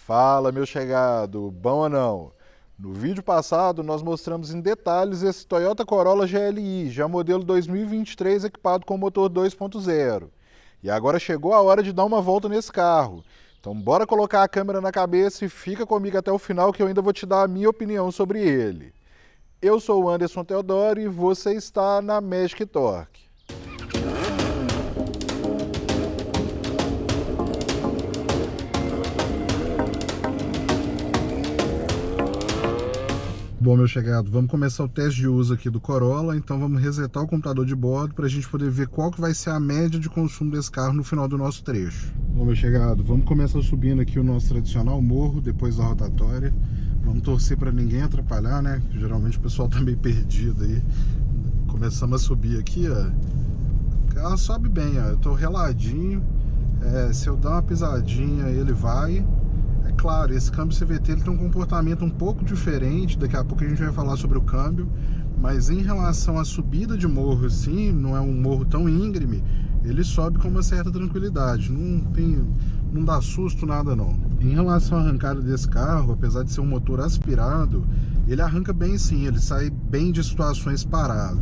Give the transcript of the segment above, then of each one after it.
Fala, meu chegado, bom ou não? No vídeo passado, nós mostramos em detalhes esse Toyota Corolla GLI, já modelo 2023 equipado com motor 2.0. E agora chegou a hora de dar uma volta nesse carro. Então bora colocar a câmera na cabeça e fica comigo até o final que eu ainda vou te dar a minha opinião sobre ele. Eu sou o Anderson Teodoro e você está na Magic Torque. Bom, meu chegado, vamos começar o teste de uso aqui do Corolla, então vamos resetar o computador de bordo para a gente poder ver qual que vai ser a média de consumo desse carro no final do nosso trecho. Bom, meu chegado, vamos começar subindo aqui o nosso tradicional morro, depois da rotatória. Vamos torcer para ninguém atrapalhar, né? Geralmente o pessoal tá meio perdido aí. Começamos a subir aqui, ó. O carro sobe bem, ó. Eu tô reladinho. Se eu dar uma pisadinha, ele vai. Claro, esse câmbio CVT ele tem um comportamento um pouco diferente, daqui a pouco a gente vai falar sobre o câmbio, mas em relação à subida de morro, assim, não é um morro tão íngreme, ele sobe com uma certa tranquilidade, não dá susto nada não. Em relação à arrancada desse carro, apesar de ser um motor aspirado, ele arranca bem sim, ele sai bem de situações parado.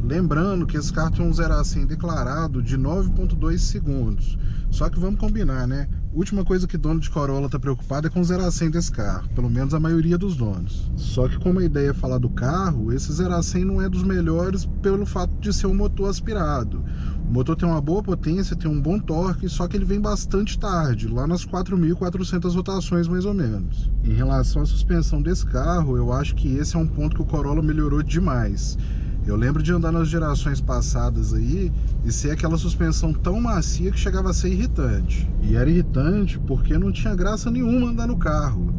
Lembrando que esse carro tem um 0 a 100 declarado de 9.2 segundos. Só que vamos combinar, né? Última coisa que dono de Corolla está preocupado é com o 0 a 100 desse carro. Pelo menos a maioria dos donos. Só que como a ideia é falar do carro, esse 0 a 100 não é dos melhores pelo fato de ser um motor aspirado. O motor tem uma boa potência, tem um bom torque, só que ele vem bastante tarde, lá nas 4.400 rotações mais ou menos. Em relação à suspensão desse carro, eu acho que esse é um ponto que o Corolla melhorou demais. Eu lembro de andar nas gerações passadas aí e ser aquela suspensão tão macia que chegava a ser irritante. E era irritante porque não tinha graça nenhuma andar no carro.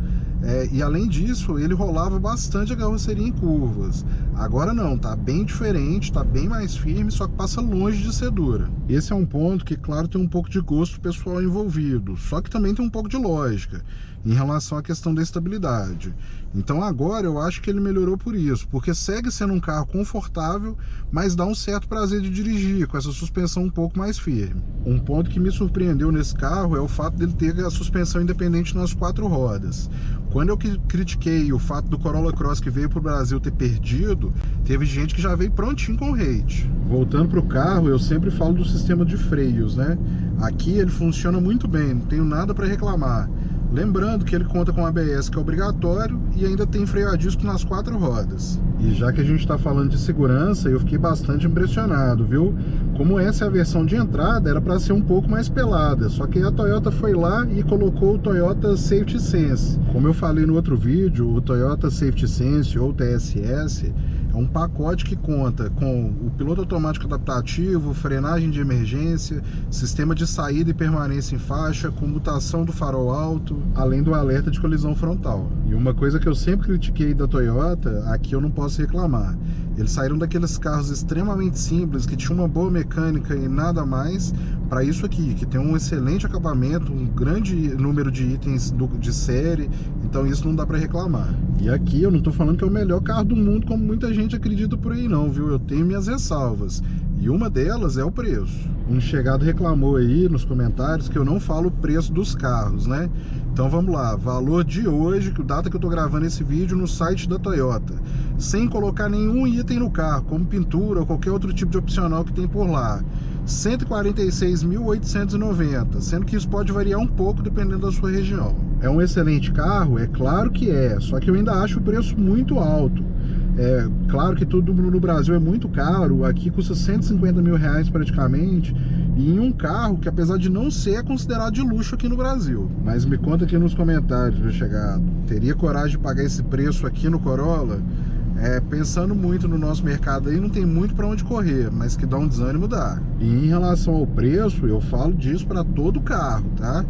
E além disso, ele rolava bastante a carroceria em curvas. Agora não, tá bem diferente, tá bem mais firme, só que passa longe de ser dura. Esse é um ponto que, claro, tem um pouco de gosto pessoal envolvido, só que também tem um pouco de lógica em relação à questão da estabilidade. Então agora eu acho que ele melhorou por isso, porque segue sendo um carro confortável, mas dá um certo prazer de dirigir, com essa suspensão um pouco mais firme. Um ponto que me surpreendeu nesse carro é o fato dele ter a suspensão independente nas 4 rodas. Quando eu critiquei o fato do Corolla Cross que veio para o Brasil ter perdido, teve gente que já veio prontinho com hate. Voltando para o carro, eu sempre falo do sistema de freios, né? Aqui ele funciona muito bem, não tenho nada para reclamar. Lembrando que ele conta com ABS, que é obrigatório, e ainda tem freio a disco nas 4 rodas. E já que a gente está falando de segurança, eu fiquei bastante impressionado, viu? Como essa é a versão de entrada, era para ser um pouco mais pelada, só que a Toyota foi lá e colocou o Toyota Safety Sense. Como eu falei no outro vídeo, o Toyota Safety Sense ou TSS é um pacote que conta com o piloto automático adaptativo, frenagem de emergência, sistema de saída e permanência em faixa, comutação do farol alto, além do alerta de colisão frontal. E uma coisa que eu sempre critiquei da Toyota, aqui eu não posso reclamar. Eles saíram daqueles carros extremamente simples, que tinham uma boa mecânica e nada mais, para isso aqui, que tem um excelente acabamento, um grande número de itens de série, então isso não dá para reclamar. E aqui eu não estou falando que é o melhor carro do mundo, como muita gente acredita por aí não, viu? Eu tenho minhas ressalvas. E uma delas é o preço. Um chegado reclamou aí nos comentários que eu não falo o preço dos carros, né? Então vamos lá, valor de hoje, data que eu tô gravando esse vídeo no site da Toyota, sem colocar nenhum item no carro, como pintura ou qualquer outro tipo de opcional que tem por lá, R$ 146.890, sendo que isso pode variar um pouco dependendo da sua região. É um excelente carro? É claro que é, só que eu ainda acho o preço muito alto. É claro que tudo no Brasil é muito caro, aqui custa 150 mil reais praticamente, e em um carro que apesar de não ser, é considerado de luxo aqui no Brasil. Mas me conta aqui nos comentários, meu chegado, teria coragem de pagar esse preço aqui no Corolla? Pensando muito no nosso mercado aí, não tem muito para onde correr, mas que dá um desânimo dá. E em relação ao preço, eu falo disso para todo carro, tá?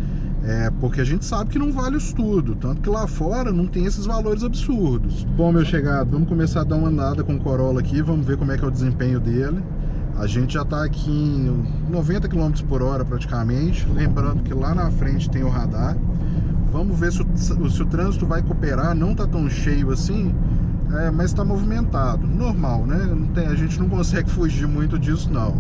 Porque a gente sabe que não vale isso tudo, tanto que lá fora não tem esses valores absurdos. Bom, meu chegado, vamos começar a dar uma andada com o Corolla aqui, vamos ver como é que é o desempenho dele. A gente já está aqui em 90 km por hora praticamente, lembrando que lá na frente tem o radar. Vamos ver se o trânsito vai cooperar, não está tão cheio assim, mas está movimentado, normal, né? A gente não consegue fugir muito disso não.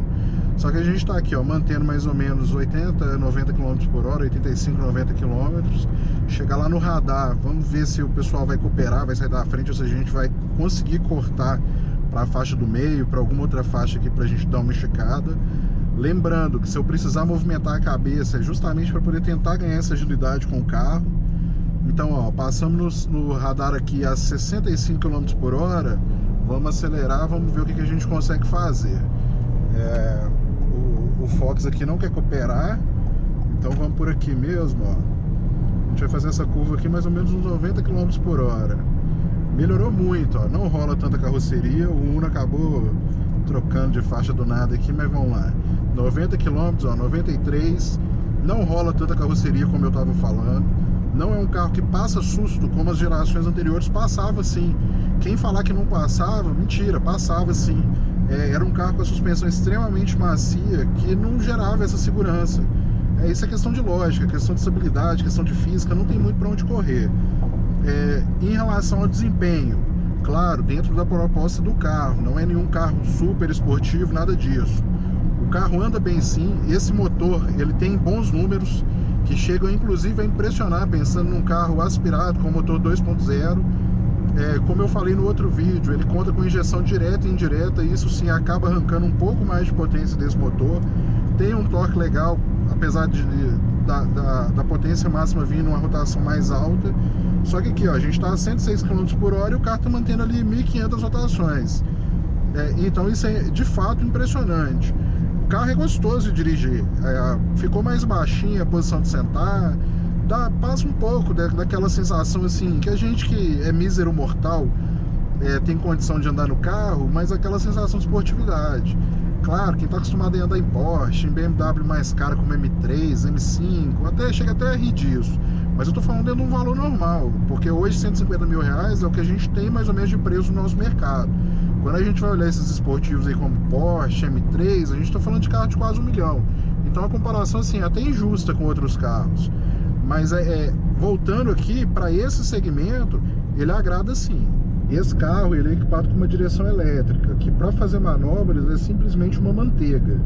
Só que a gente está aqui, ó, mantendo mais ou menos 80, 90 km por hora, 85, 90 km. Chegar lá no radar, vamos ver se o pessoal vai cooperar, vai sair da frente, ou se a gente vai conseguir cortar para a faixa do meio, para alguma outra faixa aqui para a gente dar uma esticada. Lembrando que se eu precisar movimentar a cabeça é justamente para poder tentar ganhar essa agilidade com o carro. Então, ó, passamos no radar aqui a 65 km por hora, vamos acelerar, vamos ver o que a gente consegue fazer. O Fox aqui não quer cooperar, então vamos por aqui mesmo, ó. A gente vai fazer essa curva aqui mais ou menos uns 90 km por hora. Melhorou muito, ó, não rola tanta carroceria, o Uno acabou trocando de faixa do nada aqui, mas vamos lá. 90 km, ó, 93, não rola tanta carroceria como eu tava falando. Não é um carro que passa susto como as gerações anteriores passava sim. Quem falar que não passava, mentira, passava sim. Era um carro com a suspensão extremamente macia que não gerava essa segurança. Isso é questão de lógica, questão de estabilidade, questão de física, não tem muito para onde correr. Em relação ao desempenho, claro, dentro da proposta do carro, não é nenhum carro super esportivo, nada disso. O carro anda bem sim, esse motor ele tem bons números, que chegam inclusive a impressionar, pensando num carro aspirado com motor 2.0. Como eu falei no outro vídeo, ele conta com injeção direta e indireta, e isso sim acaba arrancando um pouco mais de potência desse motor. Tem um torque legal, apesar da potência máxima vir numa rotação mais alta. Só que aqui, ó, a gente está a 106 km por hora e o carro está mantendo ali 1.500 rotações. Então isso é de fato impressionante. O carro é gostoso de dirigir, ficou mais baixinha a posição de sentar, passa um pouco daquela sensação assim, que a gente que é mísero mortal tem condição de andar no carro, mas aquela sensação de esportividade. Claro, quem está acostumado a andar em Porsche, em BMW mais cara como M3, M5, chega até a rir disso. Mas eu tô falando dentro de um valor normal, porque hoje 150 mil reais é o que a gente tem mais ou menos de preço no nosso mercado. Quando a gente vai olhar esses esportivos aí como Porsche, M3, a gente tá falando de carro de quase 1 milhão. Então a comparação assim é até injusta com outros carros. Mas voltando aqui para esse segmento, ele agrada sim. Esse carro ele é equipado com uma direção elétrica, que para fazer manobras é simplesmente uma manteiga.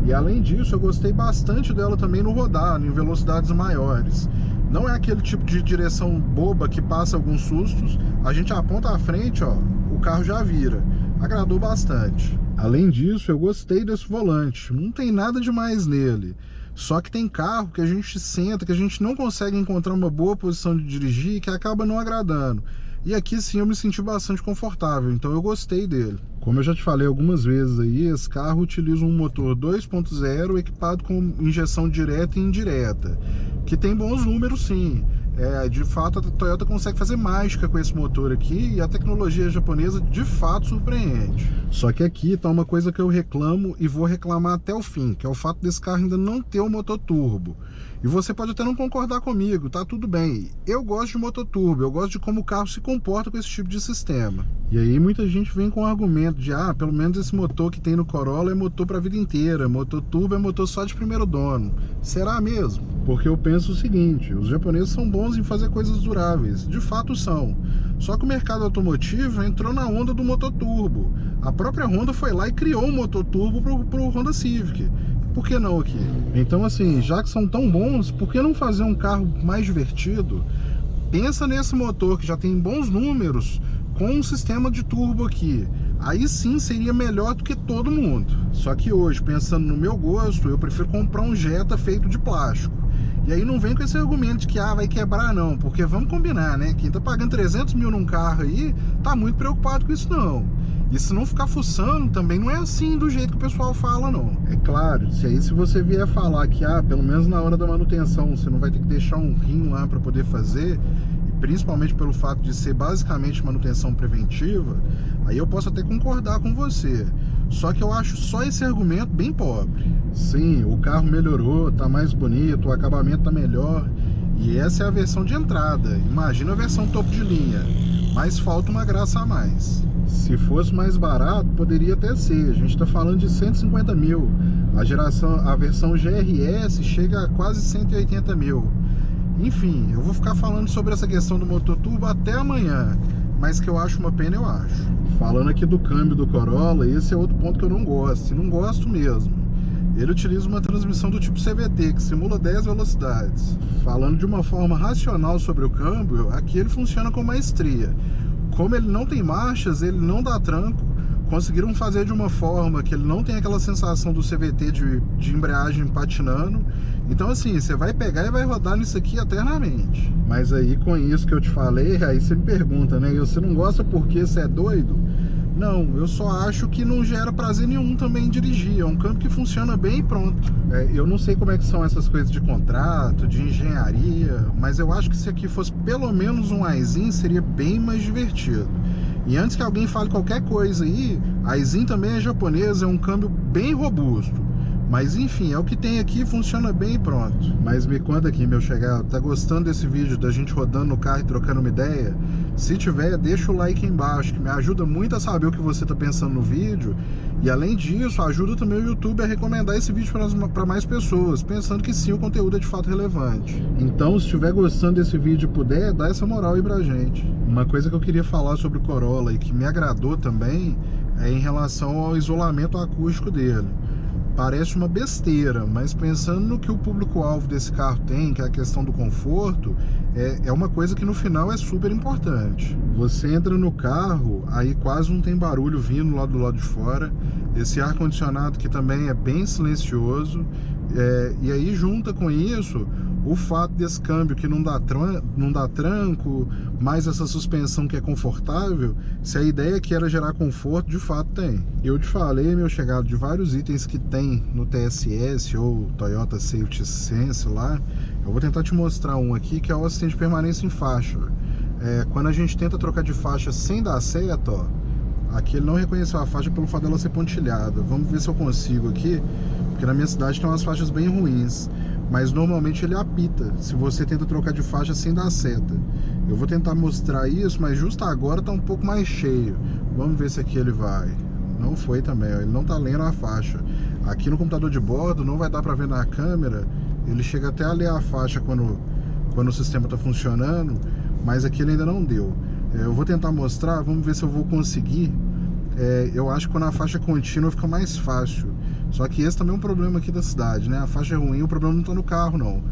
E além disso, eu gostei bastante dela também no rodar, em velocidades maiores. Não é aquele tipo de direção boba que passa alguns sustos. A gente aponta à frente, ó, o carro já vira. Agradou bastante. Além disso, eu gostei desse volante. Não tem nada demais nele. Só que tem carro que a gente senta, que a gente não consegue encontrar uma boa posição de dirigir, que acaba não agradando. E aqui sim eu me senti bastante confortável, então eu gostei dele. Como eu já te falei algumas vezes aí, esse carro utiliza um motor 2.0 equipado com injeção direta e indireta, que tem bons números sim. De fato a Toyota consegue fazer mágica com esse motor aqui, e a tecnologia japonesa de fato surpreende. Só que aqui tá uma coisa que eu reclamo e vou reclamar até o fim, que é o fato desse carro ainda não ter um motor turbo. E você pode até não concordar comigo, tá tudo bem. Eu gosto de motor turbo, eu gosto de como o carro se comporta com esse tipo de sistema. E aí muita gente vem com o argumento de, pelo menos esse motor que tem no Corolla é motor para a vida inteira, motor turbo é motor só de primeiro dono. Será mesmo? Porque eu penso o seguinte, os japoneses são bons em fazer coisas duráveis, de fato são. Só que o mercado automotivo entrou na onda do motor turbo. A própria Honda foi lá e criou um motor turbo pro Honda Civic. Por que não aqui? Então assim, já que são tão bons, por que não fazer um carro mais divertido? Pensa nesse motor que já tem bons números, com um sistema de turbo aqui. Aí sim seria melhor do que todo mundo. Só que hoje, pensando no meu gosto, eu prefiro comprar um Jetta feito de plástico. E aí não vem com esse argumento de que vai quebrar não, porque vamos combinar, né? Quem tá pagando 300 mil num carro aí, tá muito preocupado com isso não. E se não ficar fuçando, também não é assim do jeito que o pessoal fala não. É claro, se você vier falar que pelo menos na hora da manutenção você não vai ter que deixar um rim lá para poder fazer, e principalmente pelo fato de ser basicamente manutenção preventiva, aí eu posso até concordar com você. Só que eu acho só esse argumento bem pobre. Sim, o carro melhorou, tá mais bonito, o acabamento tá melhor, e essa é a versão de entrada. Imagina a versão topo de linha, mas falta uma graça a mais. Se fosse mais barato, poderia até ser. A gente está falando de 150 mil. A versão GRS chega a quase 180 mil. Enfim, eu vou ficar falando sobre essa questão do motor turbo até amanhã, mas que eu acho uma pena, eu acho. Falando aqui do câmbio do Corolla, esse é outro ponto que eu não gosto, e não gosto mesmo. Ele utiliza uma transmissão do tipo CVT, que simula 10 velocidades. Falando de uma forma racional sobre o câmbio, aqui ele funciona com maestria. Como ele não tem marchas, ele não dá tranco, conseguiram fazer de uma forma que ele não tem aquela sensação do CVT de embreagem patinando. Então assim, você vai pegar e vai rodar nisso aqui eternamente. Mas aí com isso que eu te falei, aí você me pergunta, né? Você não gosta porque você é doido? Não, eu só acho que não gera prazer nenhum também dirigir. É um câmbio que funciona bem e pronto. Eu não sei como é que são essas coisas de contrato, de engenharia, mas eu acho que se aqui fosse pelo menos um Aisin, seria bem mais divertido. E antes que alguém fale qualquer coisa aí, a Aisin também é japonesa, é um câmbio bem robusto. Mas enfim, é o que tem aqui, funciona bem e pronto. Mas me conta aqui, meu chegado, tá gostando desse vídeo da gente rodando no carro e trocando uma ideia? Se tiver, deixa o like aí embaixo, que me ajuda muito a saber o que você tá pensando no vídeo. E além disso, ajuda também o YouTube a recomendar esse vídeo para mais pessoas, pensando que sim, o conteúdo é de fato relevante. Então, se estiver gostando desse vídeo e puder, dá essa moral aí pra gente. Uma coisa que eu queria falar sobre o Corolla e que me agradou também é em relação ao isolamento acústico dele. Parece uma besteira, mas pensando no que o público-alvo desse carro tem, que é a questão do conforto, é uma coisa que no final é super importante. Você entra no carro, aí quase não tem barulho vindo lá do lado de fora, esse ar-condicionado que também é bem silencioso, e aí junta com isso o fato desse câmbio que não dá tranco, mais essa suspensão que é confortável. Se a ideia que era gerar conforto, de fato tem. Eu te falei, meu chegado, de vários itens que tem no TSS ou Toyota Safety Sense lá. Eu vou tentar te mostrar um aqui, que é o assistente de permanência em faixa. Quando a gente tenta trocar de faixa sem dar seta, ó, aqui ele não reconheceu a faixa pelo fato dela ser pontilhada. Vamos ver se eu consigo aqui, porque na minha cidade tem umas faixas bem ruins. Mas normalmente ele apita se você tenta trocar de faixa sem dar seta. Eu vou tentar mostrar isso, mas justo agora tá um pouco mais cheio. Vamos ver se aqui ele vai. Não foi também, ó. Ele não tá lendo a faixa. Aqui no computador de bordo não vai dar para ver na câmera. Ele chega até a ler a faixa quando o sistema tá funcionando, mas aqui ele ainda não deu. Eu vou tentar mostrar, vamos ver se eu vou conseguir. Eu acho que quando a faixa é contínua fica mais fácil. Só que esse também é um problema aqui da cidade, né? A faixa é ruim, o problema não tá no carro, não.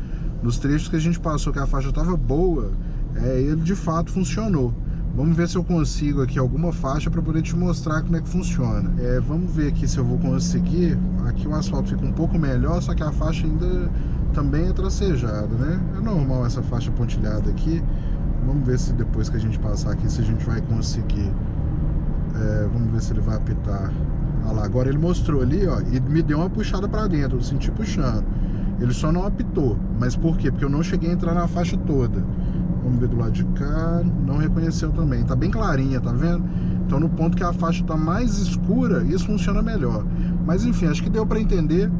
Nos trechos que a gente passou, que a faixa tava boa, ele de fato funcionou. Vamos ver se eu consigo aqui alguma faixa para poder te mostrar como é que funciona. Vamos ver aqui se eu vou conseguir. Aqui o asfalto fica um pouco melhor, só que a faixa ainda também é tracejada, né? É normal essa faixa pontilhada aqui. Vamos ver se depois que a gente passar aqui, se a gente vai conseguir. Vamos ver se ele vai apitar. Olha lá, agora ele mostrou ali, ó, e me deu uma puxada pra dentro, eu senti puxando. Ele só não apitou. Mas por quê? Porque eu não cheguei a entrar na faixa toda. Vamos ver do lado de cá. Não reconheceu também. Tá bem clarinha, tá vendo? Então no ponto que a faixa tá mais escura, isso funciona melhor. Mas enfim, acho que deu pra entender.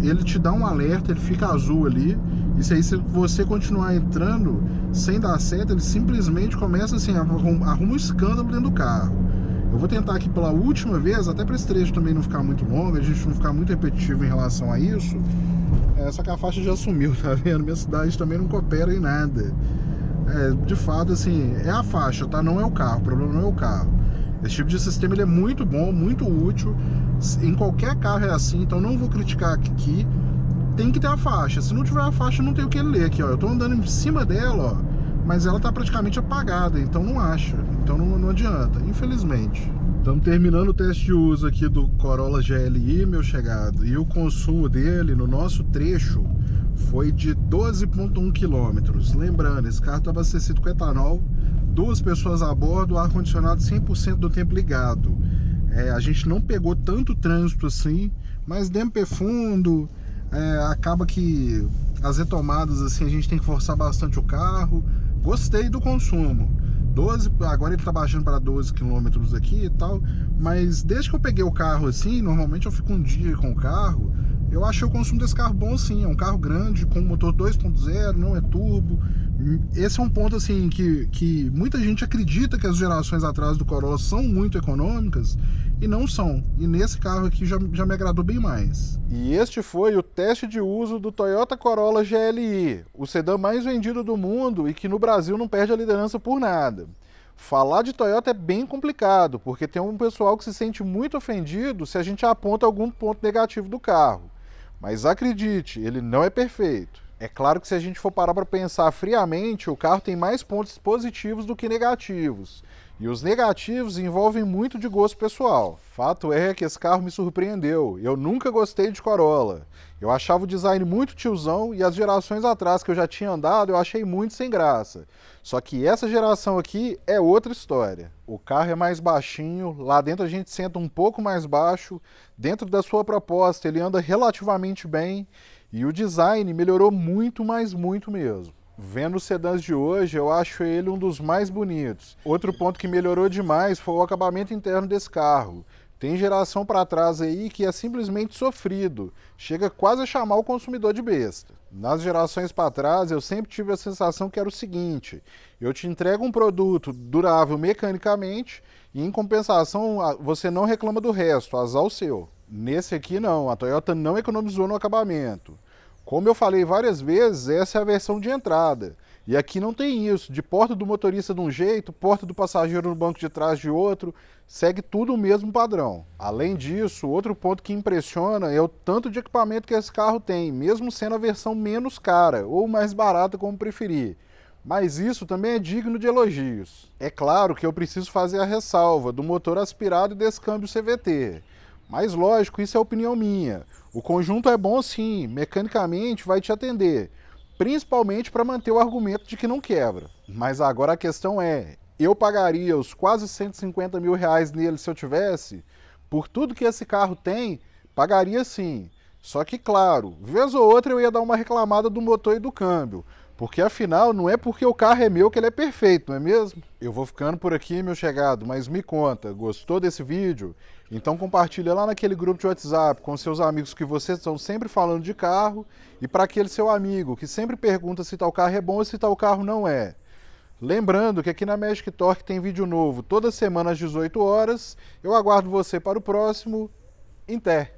Ele te dá um alerta, ele fica azul ali. E se você continuar entrando sem dar seta, ele simplesmente começa assim, arruma um escândalo dentro do carro. Eu vou tentar aqui pela última vez, até para esse trecho também não ficar muito longo, a gente não ficar muito repetitivo em relação a isso. Só que a faixa já sumiu, tá vendo? Minha cidade também não coopera em nada. De fato, assim, é a faixa, tá? Não é o carro, o problema não é o carro. Esse tipo de sistema ele é muito bom, muito útil. Em qualquer carro é assim, então não vou criticar aqui. Tem que ter a faixa. Se não tiver a faixa, não tem o que ler aqui, ó. Eu tô andando em cima dela, ó, mas ela tá praticamente apagada, então não acha. Então não adianta, infelizmente. Estamos terminando o teste de uso aqui do Corolla GLI, meu chegado. E o consumo dele no nosso trecho foi de 12,1 km. Lembrando, esse carro está abastecido com etanol, 2 pessoas a bordo, ar-condicionado 100% do tempo ligado. A gente não pegou tanto trânsito assim, mas DMP fundo, acaba que as retomadas assim a gente tem que forçar bastante o carro. Gostei do consumo. Agora ele tá baixando para 12 km aqui e tal, mas desde que eu peguei o carro assim, normalmente eu fico um dia com o carro, eu achei o consumo desse carro bom sim. É um carro grande, com motor 2.0, não é turbo. Esse é um ponto assim que muita gente acredita que as gerações atrás do Corolla são muito econômicas e não são. E nesse carro aqui já me agradou bem mais. E este foi o teste de uso do Toyota Corolla GLI, o sedã mais vendido do mundo e que no Brasil não perde a liderança por nada. Falar de Toyota é bem complicado, porque tem um pessoal que se sente muito ofendido se a gente aponta algum ponto negativo do carro. Mas acredite, ele não é perfeito. É claro que se a gente for parar para pensar friamente, o carro tem mais pontos positivos do que negativos. E os negativos envolvem muito de gosto pessoal. Fato é que esse carro me surpreendeu. Eu nunca gostei de Corolla. Eu achava o design muito tiozão e as gerações atrás que eu já tinha andado eu achei muito sem graça. Só que essa geração aqui é outra história. O carro é mais baixinho, lá dentro a gente senta um pouco mais baixo, dentro da sua proposta ele anda relativamente bem e o design melhorou muito, mas muito mesmo. Vendo os sedãs de hoje, eu acho ele um dos mais bonitos. Outro ponto que melhorou demais foi o acabamento interno desse carro. Tem geração para trás aí que é simplesmente sofrido, chega quase a chamar o consumidor de besta. Nas gerações para trás, eu sempre tive a sensação que era o seguinte: eu te entrego um produto durável mecanicamente e em compensação você não reclama do resto, azar o seu. Nesse aqui não, a Toyota não economizou no acabamento. Como eu falei várias vezes, essa é a versão de entrada. E aqui não tem isso, de porta do motorista de um jeito, porta do passageiro no banco de trás de outro, segue tudo o mesmo padrão. Além disso, outro ponto que impressiona é o tanto de equipamento que esse carro tem, mesmo sendo a versão menos cara, ou mais barata, como preferir. Mas isso também é digno de elogios. É claro que eu preciso fazer a ressalva do motor aspirado e desse câmbio CVT. Mas lógico, isso é opinião minha. O conjunto é bom sim, mecanicamente vai te atender, principalmente para manter o argumento de que não quebra. Mas agora a questão é, eu pagaria os quase 150 mil reais nele se eu tivesse? Por tudo que esse carro tem, pagaria sim. Só que claro, vez ou outra eu ia dar uma reclamada do motor e do câmbio, porque afinal não é porque o carro é meu que ele é perfeito, não é mesmo? Eu vou ficando por aqui, meu chegado, mas me conta, gostou desse vídeo? Então compartilha lá naquele grupo de WhatsApp com seus amigos que vocês estão sempre falando de carro e para aquele seu amigo que sempre pergunta se tal carro é bom ou se tal carro não é. Lembrando que aqui na Magic Torque tem vídeo novo toda semana às 18 horas. Eu aguardo você para o próximo. Inter.